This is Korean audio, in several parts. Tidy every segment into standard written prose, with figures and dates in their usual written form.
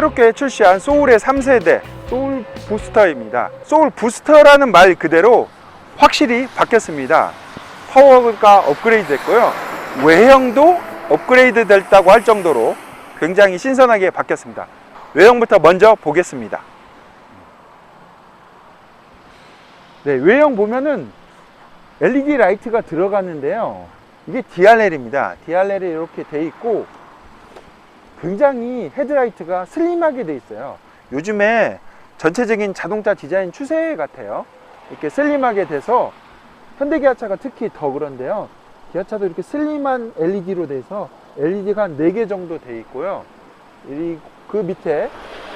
새롭게 출시한 소울의 3세대 소울 부스터입니다. 소울 부스터라는 말 그대로 확실히 바뀌었습니다. 파워가 업그레이드 됐고요, 외형도 업그레이드 됐다고 할 정도로 굉장히 신선하게 바뀌었습니다. 외형부터 먼저 보겠습니다. 네, 외형 보면은 LED 라이트가 들어갔는데요, 이게 DRL입니다. DRL이 이렇게 돼 있고 굉장히 헤드라이트가 슬림하게 돼 있어요. 요즘에 전체적인 자동차 디자인 추세 같아요. 이렇게 슬림하게 돼서 현대기아차가 특히 더 그런데요, 기아차도 이렇게 슬림한 LED로 돼서 LED가 한 4개 정도 돼 있고요, 그 밑에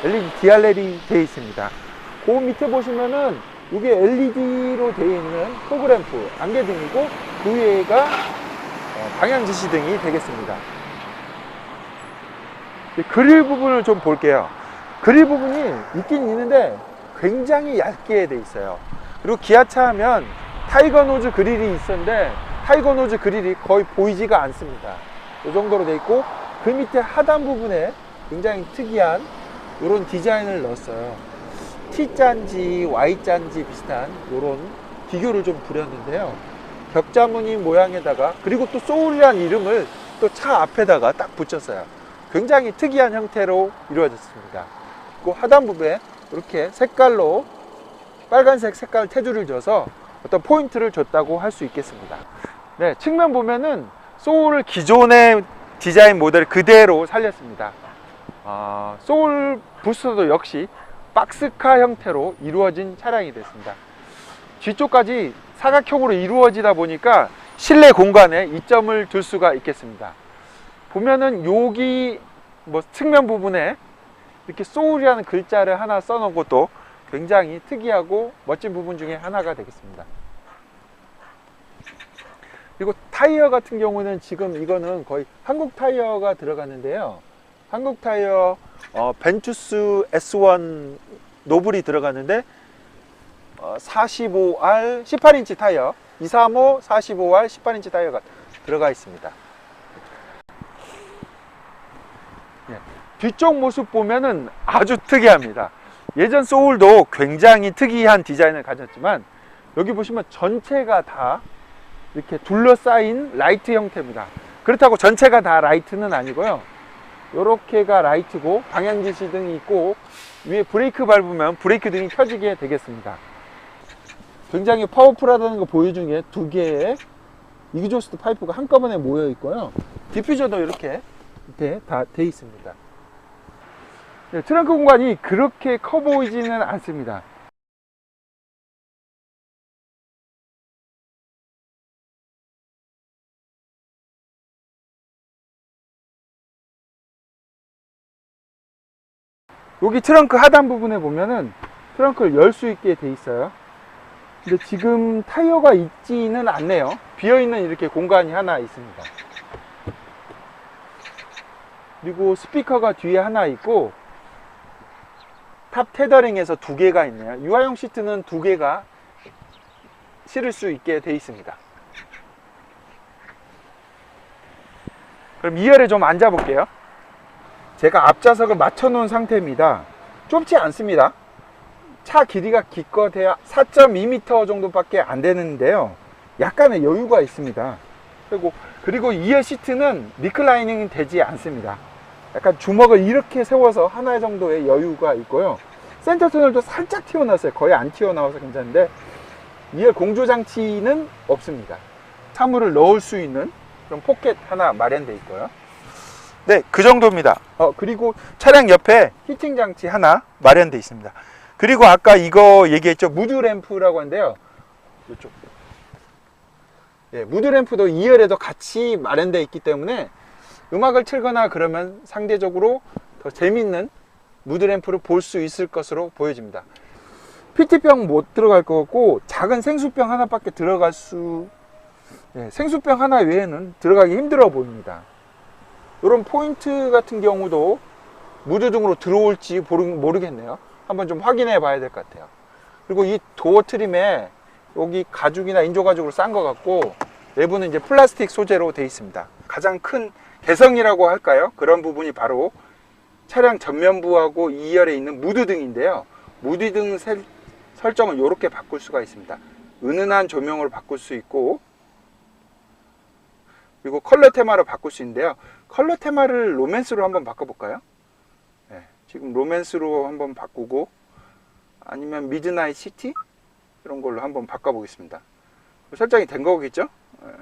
LED DRL이 돼 있습니다. 그 밑에 보시면은 이게 LED로 되어 있는 포그램프 안개등이고, 그 위에가 방향지시등이 되겠습니다. 그릴 부분을 좀 볼게요. 그릴 부분이 있긴 있는데 굉장히 얇게 돼 있어요. 그리고 기아차 하면 타이거 노즈 그릴이 있었는데 타이거 노즈 그릴이 거의 보이지가 않습니다. 이 정도로 돼 있고, 그 밑에 하단 부분에 굉장히 특이한 이런 디자인을 넣었어요. T자인지 Y자인지 비슷한 이런 기교를 좀 부렸는데요, 격자무늬 모양에다가, 그리고 또 소울이라는 이름을 또 차 앞에다가 딱 붙였어요. 굉장히 특이한 형태로 이루어졌습니다. 그 하단 부분에 이렇게 색깔로 빨간색 색깔 테두리를 줘서 어떤 포인트를 줬다고 할 수 있겠습니다. 네, 측면 보면은 소울을 기존의 디자인 모델 그대로 살렸습니다. 소울 부스터도 역시 박스카 형태로 이루어진 차량이 됐습니다. 뒤쪽까지 사각형으로 이루어지다 보니까 실내 공간에 이점을 둘 수가 있겠습니다. 보면은 여기 측면 부분에 이렇게 소울이라는 글자를 하나 써놓은 것도 굉장히 특이하고 멋진 부분 중에 하나가 되겠습니다. 그리고 타이어 같은 경우는 지금 이거는 거의 한국 타이어가 들어갔는데요, 한국 타이어 벤투스 S1 노블이 들어갔는데 45R 18인치 타이어 235 45R 18인치 타이어가 들어가 있습니다. 네, 뒤쪽 모습 보면은 아주 특이합니다. 예전 소울도 굉장히 특이한 디자인을 가졌지만 여기 보시면 전체가 다 이렇게 둘러싸인 라이트 형태입니다. 그렇다고 전체가 다 라이트는 아니고요, 요렇게가 라이트고 방향지시 등이 있고 위에 브레이크 밟으면 브레이크 등이 켜지게 되겠습니다. 굉장히 파워풀하다는 거 보여준 게 2개의 이그조스트 파이프가 한꺼번에 모여 있고요, 디퓨저도 이렇게 다 돼 있습니다. 네, 트렁크 공간이 그렇게 커 보이지는 않습니다. 여기 트렁크 하단 부분에 보면은 트렁크를 열 수 있게 돼 있어요. 근데 지금 타이어가 있지는 않네요. 비어있는 이렇게 공간이 하나 있습니다. 그리고 스피커가 뒤에 하나 있고 탑 테더링에서 2개가 있네요. 유아용 시트는 2개가 실을 수 있게 돼 있습니다. 그럼 2열에 좀 앉아 볼게요. 제가 앞좌석을 맞춰 놓은 상태입니다. 좁지 않습니다. 차 길이가 기껏해야 4.2m 정도밖에 안 되는데요, 약간의 여유가 있습니다. 그리고 2열 시트는 리클라이닝이 되지 않습니다. 약간 주먹을 이렇게 세워서 하나 정도의 여유가 있고요, 센터 터널도 살짝 튀어나왔어요. 거의 안 튀어나와서 괜찮은데 2열 공조 장치는 없습니다. 사물을 넣을 수 있는 그런 포켓 하나 마련되어 있고요. 네, 그 정도입니다. 그리고 차량 옆에 히팅 장치 하나 마련되어 있습니다. 그리고 아까 이거 얘기했죠, 무드 램프라고 하는데요, 이쪽. 네, 무드 램프도 2열에도 같이 마련되어 있기 때문에 음악을 틀거나 그러면 상대적으로 더 재밌는 무드 램프를 볼 수 있을 것으로 보여집니다. PT병 못 들어갈 것 같고 작은 생수병 하나밖에 들어갈 생수병 하나 외에는 들어가기 힘들어 보입니다. 이런 포인트 같은 경우도 무드 등으로 들어올지 모르겠네요. 한번 좀 확인해 봐야 될 것 같아요. 그리고 이 도어 트림에 여기 가죽이나 인조 가죽으로 싼 것 같고 내부는 이제 플라스틱 소재로 되어 있습니다. 가장 큰 개성이라고 할까요? 그런 부분이 바로 차량 전면부하고 2열에 있는 무드등인데요. 무드등 설정을 이렇게 바꿀 수가 있습니다. 은은한 조명으로 바꿀 수 있고, 그리고 컬러 테마로 바꿀 수 있는데요. 컬러 테마를 로맨스로 한번 바꿔볼까요? 네, 지금 로맨스로 한번 바꾸고, 아니면 미드나잇 시티? 이런 걸로 한번 바꿔보겠습니다. 설정이 된 거겠죠? 네.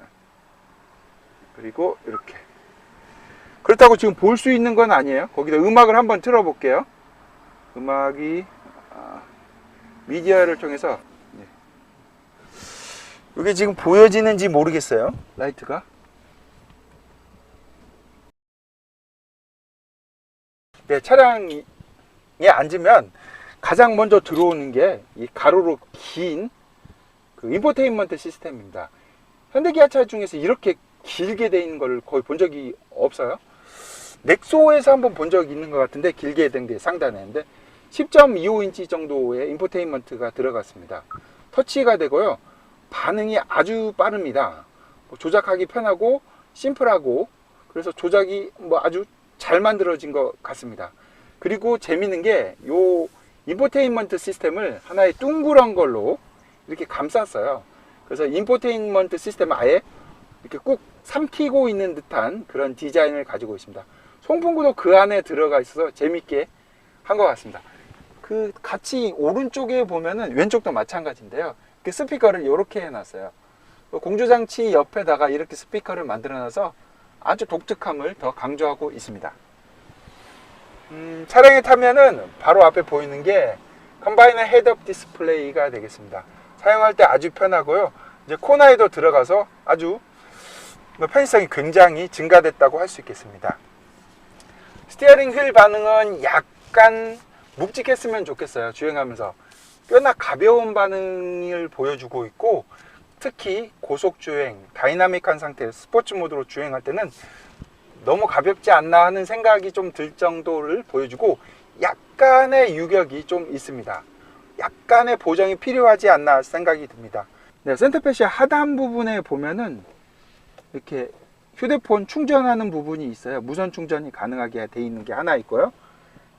그리고 이렇게. 그렇다고 지금 볼 수 있는 건 아니에요. 거기다 음악을 한번 틀어볼게요. 음악이 미디어를 통해서, 네. 이게 지금 보여지는지 모르겠어요. 라이트가. 네, 차량에 앉으면 가장 먼저 들어오는 게 이 가로로 긴 그 인포테인먼트 시스템입니다. 현대기아차 중에서 이렇게 길게 돼 있는 걸 거의 본 적이 없어요. 넥소에서 한번 본 적이 있는 것 같은데, 길게 된 게 상단에. 10.25인치 정도의 인포테인먼트가 들어갔습니다. 터치가 되고요. 반응이 아주 빠릅니다. 조작하기 편하고 심플하고, 그래서 조작이 아주 잘 만들어진 것 같습니다. 그리고 재밌는 게 요 인포테인먼트 시스템을 하나의 둥그런 걸로 이렇게 감쌌어요. 그래서 인포테인먼트 시스템을 아예 이렇게 꾹 삼키고 있는 듯한 그런 디자인을 가지고 있습니다. 송풍구도 그 안에 들어가 있어서 재밌게 한 것 같습니다. 그 같이 오른쪽에 보면은 왼쪽도 마찬가지인데요. 그 스피커를 이렇게 해놨어요. 공조장치 옆에다가 이렇게 스피커를 만들어놔서 아주 독특함을 더 강조하고 있습니다. 차량에 타면은 바로 앞에 보이는 게 컴바이너 헤드업 디스플레이가 되겠습니다. 사용할 때 아주 편하고요. 이제 코너에도 들어가서 아주 편의성이 굉장히 증가됐다고 할 수 있겠습니다. 스티어링 휠 반응은 약간 묵직했으면 좋겠어요. 주행하면서 꽤나 가벼운 반응을 보여주고 있고, 특히 고속주행, 다이나믹한 상태, 스포츠 모드로 주행할 때는 너무 가볍지 않나 하는 생각이 좀 들 정도를 보여주고, 약간의 유격이 좀 있습니다. 약간의 보정이 필요하지 않나 생각이 듭니다. 네, 센터페시아 하단 부분에 보면은 이렇게 휴대폰 충전하는 부분이 있어요. 무선 충전이 가능하게 되어 있는 게 하나 있고요.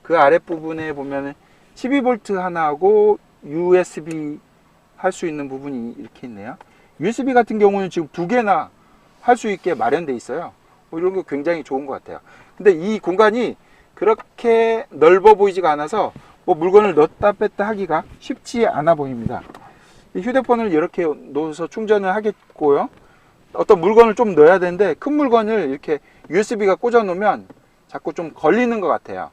그 아랫부분에 보면은 12V 하나하고 USB 할 수 있는 부분이 이렇게 있네요. USB 같은 경우는 지금 두 개나 할 수 있게 마련되어 있어요. 이런 게 굉장히 좋은 것 같아요. 근데 이 공간이 그렇게 넓어 보이지가 않아서 물건을 넣었다 뺐다 하기가 쉽지 않아 보입니다. 이 휴대폰을 이렇게 놓아서 충전을 하겠고요. 어떤 물건을 좀 넣어야 되는데, 큰 물건을 이렇게 USB가 꽂아 놓으면 자꾸 좀 걸리는 것 같아요.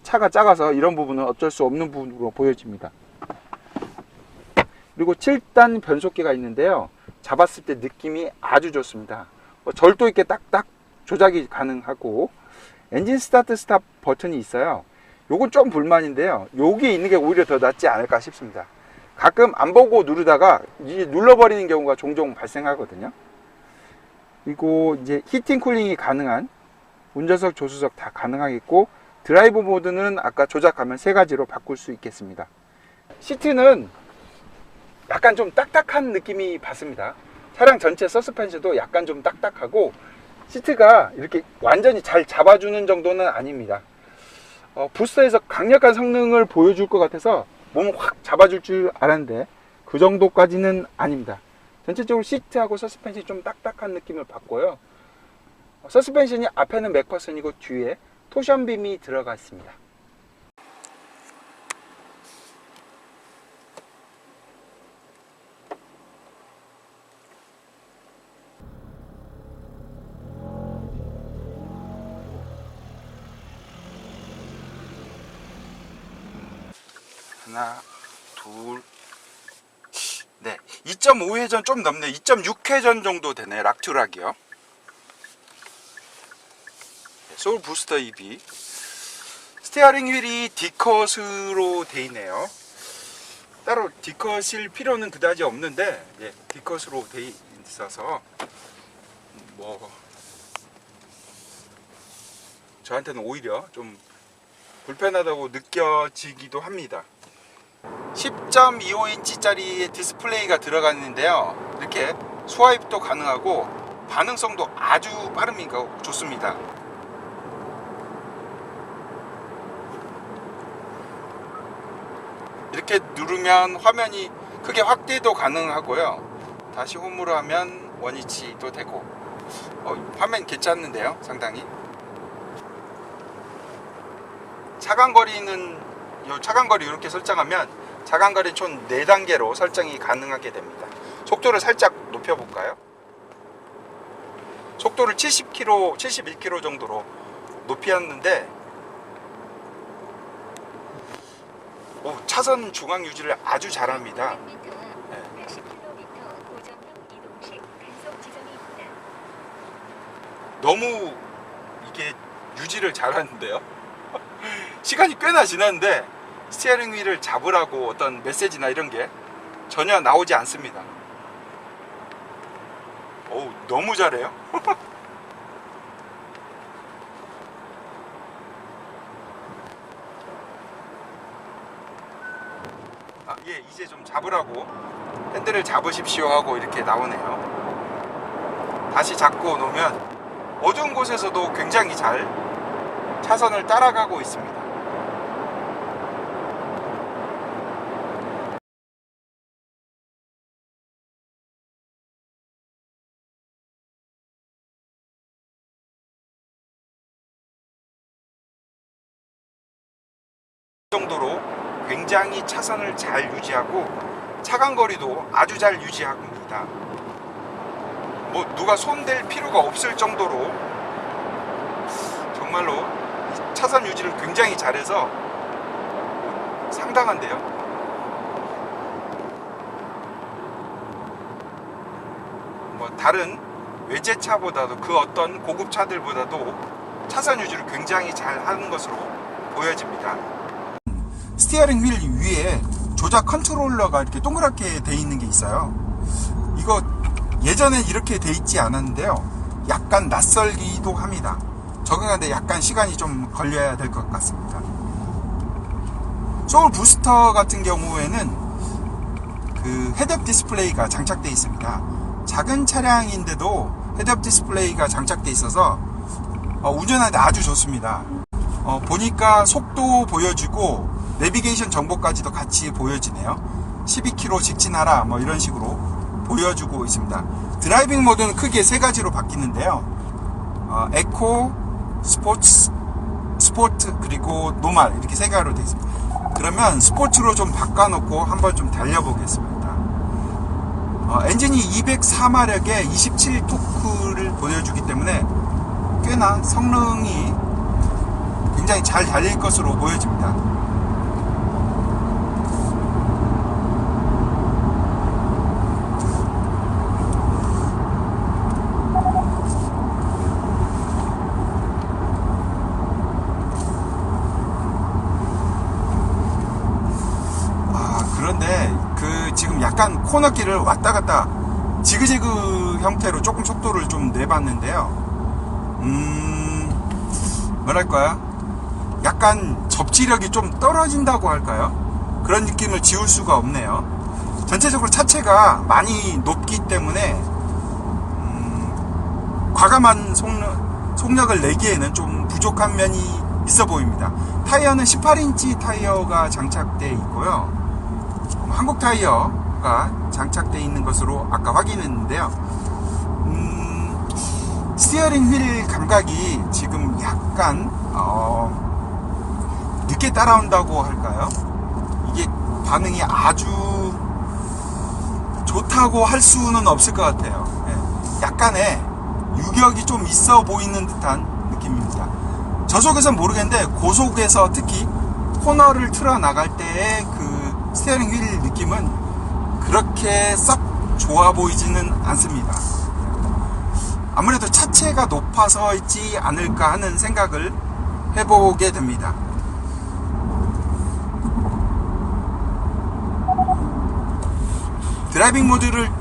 차가 작아서 이런 부분은 어쩔 수 없는 부분으로 보여집니다. 그리고 7단 변속기가 있는데요. 잡았을 때 느낌이 아주 좋습니다. 절도 있게 딱딱 조작이 가능하고, 엔진 스타트 스탑 버튼이 있어요. 요건 좀 불만인데요. 여기 있는 게 오히려 더 낫지 않을까 싶습니다. 가끔 안 보고 누르다가 이제 눌러버리는 경우가 종종 발생하거든요. 그리고 이제 히팅 쿨링이 가능한 운전석, 조수석 다 가능하겠고, 드라이브 모드는 아까 조작하면 세 가지로 바꿀 수 있겠습니다. 시트는 약간 좀 딱딱한 느낌이 받습니다. 차량 전체 서스펜션도 약간 좀 딱딱하고, 시트가 이렇게 완전히 잘 잡아주는 정도는 아닙니다. 부스터에서 강력한 성능을 보여줄 것 같아서 몸을 확 잡아줄 줄 알았는데 그 정도까지는 아닙니다. 전체적으로 시트하고 서스펜션이 좀 딱딱한 느낌을 받고요. 서스펜션이 앞에는 맥퍼슨이고 뒤에 토션빔이 들어가 있습니다. 하나, 둘, 네, 2.5회전 좀 넘네. 2.6회전 정도 되네. 락투락이요. 소울 부스터 EV. 스티어링 휠이 D컷으로 돼 있네요. 따로 D컷일 필요는 그다지 없는데, 예, D컷으로 돼 있어서 저한테는 오히려 좀 불편하다고 느껴지기도 합니다. 10.25인치짜리 디스플레이가 들어갔는데요. 이렇게 스와이프도 가능하고 반응성도 아주 빠릅니다. 좋습니다. 이렇게 누르면 화면이 크게 확대도 가능하고요. 다시 홈으로 하면 원위치도 되고. 화면 괜찮은데요, 상당히. 차간거리는 차간거리 이렇게 설정하면 차간거리 총 4단계로 설정이 가능하게 됩니다. 속도를 살짝 높여볼까요? 속도를 70km, 71km 정도로 높였는데 차선 중앙 유지를 아주 잘합니다. 네. 너무 이게 유지를 잘하는데요. 시간이 꽤나 지났는데 스티어링 휠을 잡으라고 어떤 메시지나 이런 게 전혀 나오지 않습니다. 너무 잘해요. 예, 이제 좀 잡으라고 핸들을 잡으십시오 하고 이렇게 나오네요. 다시 잡고 놓으면 어두운 곳에서도 굉장히 잘 차선을 따라가고 있습니다. 정도로 굉장히 차선을 잘 유지하고 차간거리도 아주 잘 유지합니다. 누가 손댈 필요가 없을 정도로 정말로 차선 유지를 굉장히 잘해서 상당한데요. 다른 외제차보다도 그 어떤 고급 차들보다도 차선 유지를 굉장히 잘 하는 것으로 보여집니다. 스티어링 휠 위에 조작 컨트롤러가 이렇게 동그랗게 돼 있는 게 있어요. 이거 예전에 이렇게 돼 있지 않았는데요, 약간 낯설기도 합니다. 적응하는데 약간 시간이 좀 걸려야 될 것 같습니다. 소울 부스터 같은 경우에는 그 헤드업 디스플레이가 장착되어 있습니다. 작은 차량인데도 헤드업 디스플레이가 장착되어 있어서 운전하는데 아주 좋습니다. 보니까 속도 보여주고 내비게이션 정보까지도 같이 보여지네요. 12km 직진하라 이런 식으로 보여주고 있습니다. 드라이빙 모드는 크게 3가지로 바뀌는데요. 에코, 스포트 그리고 노멀 이렇게 3가지로 되어 있습니다. 그러면 스포츠로 좀 바꿔놓고 한번 좀 달려보겠습니다. 엔진이 204마력에 27토크를 보여주기 때문에 꽤나 성능이 굉장히 잘 달릴 것으로 보여집니다. 그런데 지금 약간 코너길을 왔다 갔다 지그재그 형태로 조금 속도를 좀 내봤는데요. 뭐랄까요? 약간 접지력이 좀 떨어진다고 할까요? 그런 느낌을 지울 수가 없네요. 전체적으로 차체가 많이 높기 때문에 과감한 속력을 내기에는 좀 부족한 면이 있어 보입니다. 타이어는 18인치 타이어가 장착되어 있고요. 한국 타이어가 장착되어 있는 것으로 아까 확인했는데요. 스티어링 휠 감각이 지금 약간 늦게 따라온다고 할까요? 이게 반응이 아주 좋다고 할 수는 없을 것 같아요. 약간의 유격이 좀 있어 보이는 듯한 느낌입니다. 저속에서는 모르겠는데 고속에서 특히 코너를 틀어 나갈 때의 그 스티어링 휠 느낌은 그렇게 썩 좋아 보이지는 않습니다. 아무래도 차체가 높아서 있지 않을까 하는 생각을 해보게 됩니다. 드라이빙 모드를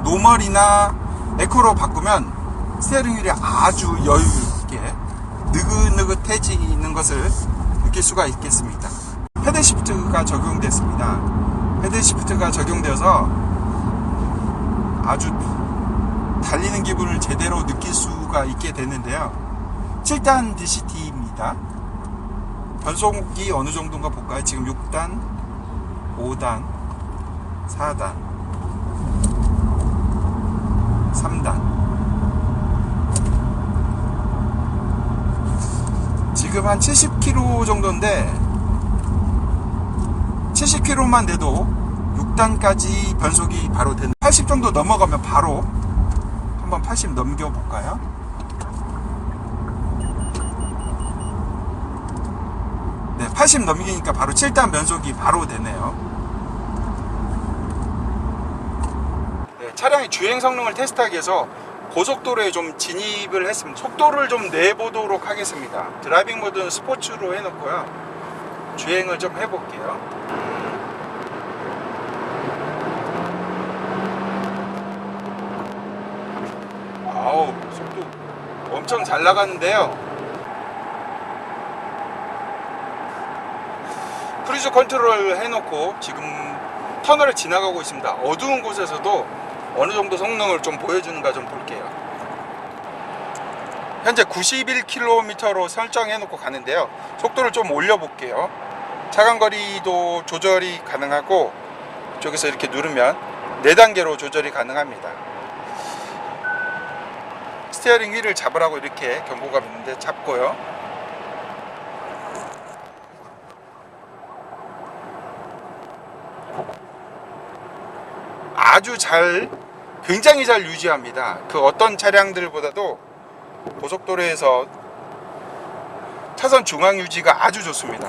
노멀이나 에코로 바꾸면 스티어링 휠이 아주 여유있게 느긋느긋해지는 것을 느낄 수가 있겠습니다. 패드 시프트가 적용됐습니다. 패드 시프트가 적용되어서 아주 달리는 기분을 제대로 느낄 수가 있게 됐는데요. 7단 DCT입니다. 변속이 어느 정도인가 볼까요? 지금 6단, 5단, 4단, 3단. 지금 한 70km 정도인데 70km만 돼도 6단까지 변속이 바로 되는, 80 정도 넘어가면 바로 한번 80 넘겨볼까요? 네, 80 넘기니까 바로 7단 변속이 바로 되네요. 네, 차량의 주행 성능을 테스트하기 위해서 고속도로에 좀 진입을 했습니다. 속도를 좀 내보도록 하겠습니다. 드라이빙 모드는 스포츠로 해놓고요. 주행을 좀 해볼게요. 아우, 속도 엄청 잘 나가는데요. 크루즈 컨트롤 해놓고 지금 터널을 지나가고 있습니다. 어두운 곳에서도 어느 정도 성능을 좀 보여주는가 좀 볼게요. 현재 91km로 설정해 놓고 가는데요. 속도를 좀 올려 볼게요. 차간거리도 조절이 가능하고, 이쪽에서 이렇게 누르면 4단계로 조절이 가능합니다. 스티어링 휠을 잡으라고 이렇게 경고가 있는데 잡고요. 아주 굉장히 잘 유지합니다. 그 어떤 차량들보다도 고속도로에서 차선 중앙 유지가 아주 좋습니다.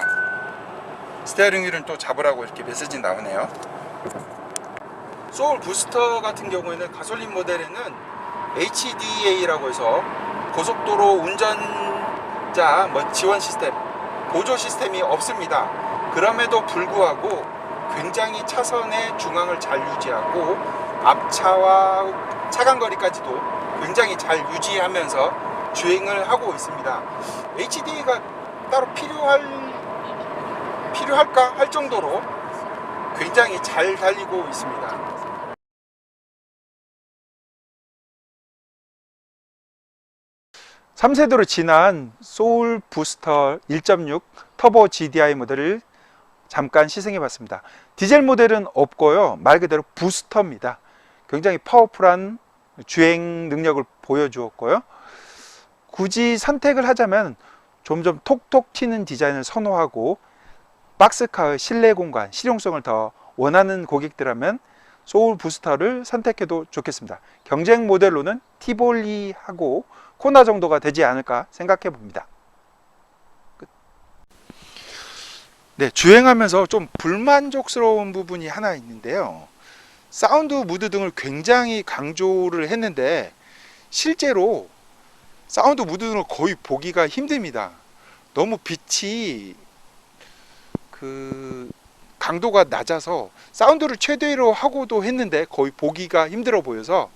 스티어링 휠은 또 잡으라고 이렇게 메시지 나오네요. 소울 부스터 같은 경우에는 가솔린 모델에는 HDA라고 해서 고속도로 운전자 지원 시스템, 보조 시스템이 없습니다. 그럼에도 불구하고 굉장히 차선의 중앙을 잘 유지하고 앞차와 차간거리까지도 굉장히 잘 유지하면서 주행을 하고 있습니다. HD가 따로 필요할까 할 정도로 굉장히 잘 달리고 있습니다. 3세대로 진한 소울 부스터 1.6 터보 GDI 모델을 잠깐 시승해 봤습니다. 디젤 모델은 없고요, 말 그대로 부스터입니다. 굉장히 파워풀한 주행 능력을 보여주었고요. 굳이 선택을 하자면 점점 톡톡 튀는 디자인을 선호하고 박스카의 실내 공간, 실용성을 더 원하는 고객들라면 소울 부스터를 선택해도 좋겠습니다. 경쟁 모델로는 티볼리하고 코나 정도가 되지 않을까 생각해 봅니다. 네, 주행하면서 좀 불만족스러운 부분이 하나 있는데요. 사운드 무드 등을 굉장히 강조를 했는데 실제로 사운드 무드 등을 거의 보기가 힘듭니다. 너무 빛이 강도가 낮아서 사운드를 최대로 하고도 했는데 거의 보기가 힘들어 보여서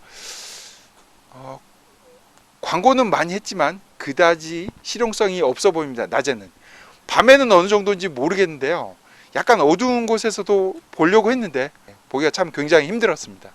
광고는 많이 했지만 그다지 실용성이 없어 보입니다. 낮에는. 밤에는 어느 정도인지 모르겠는데요. 약간 어두운 곳에서도 보려고 했는데 보기가 참 굉장히 힘들었습니다.